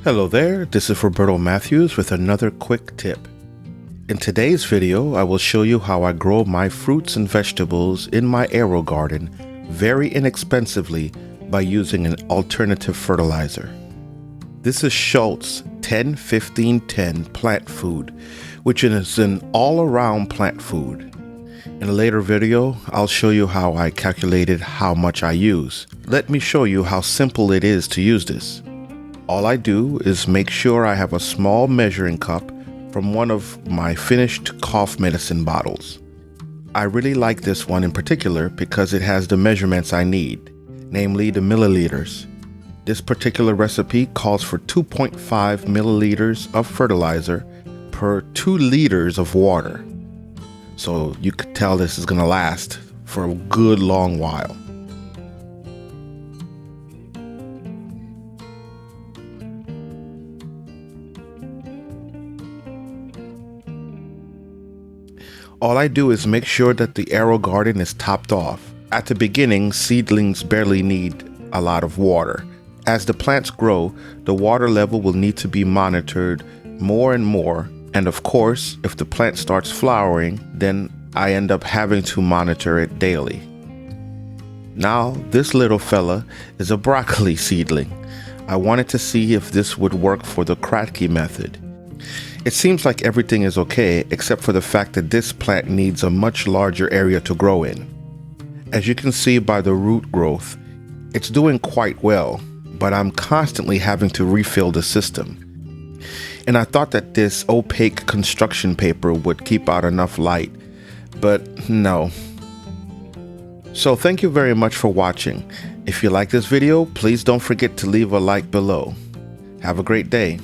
Hello there, this is Roberto Matthews with another quick tip. In today's video, I will show you how I grow my fruits and vegetables in my AeroGarden very inexpensively by using an alternative fertilizer. This is Schultz 10-15-10 plant food, which is an all-around plant food. In a later video, I'll show you how I calculated how much I use. Let me show you how simple it is to use this. All I do is make sure I have a small measuring cup from one of my finished cough medicine bottles. I really like this one in particular because it has the measurements I need, namely the milliliters. This particular recipe calls for 2.5 milliliters of fertilizer per 2 liters of water. So you could tell this is going to last for a good long while. All I do is make sure that the AeroGarden is topped off. At the beginning, seedlings barely need a lot of water. As the plants grow, the water level will need to be monitored more and more. And of course, if the plant starts flowering, then I end up having to monitor it daily. Now, this little fella is a broccoli seedling. I wanted to see if this would work for the Kratky method. It seems like everything is okay except for the fact that this plant needs a much larger area to grow in. As you can see by the root growth, it's doing quite well, but I'm constantly having to refill the system. And I thought that this opaque construction paper would keep out enough light, but no. So thank you very much for watching. If you like this video, please don't forget to leave a like below. Have a great day.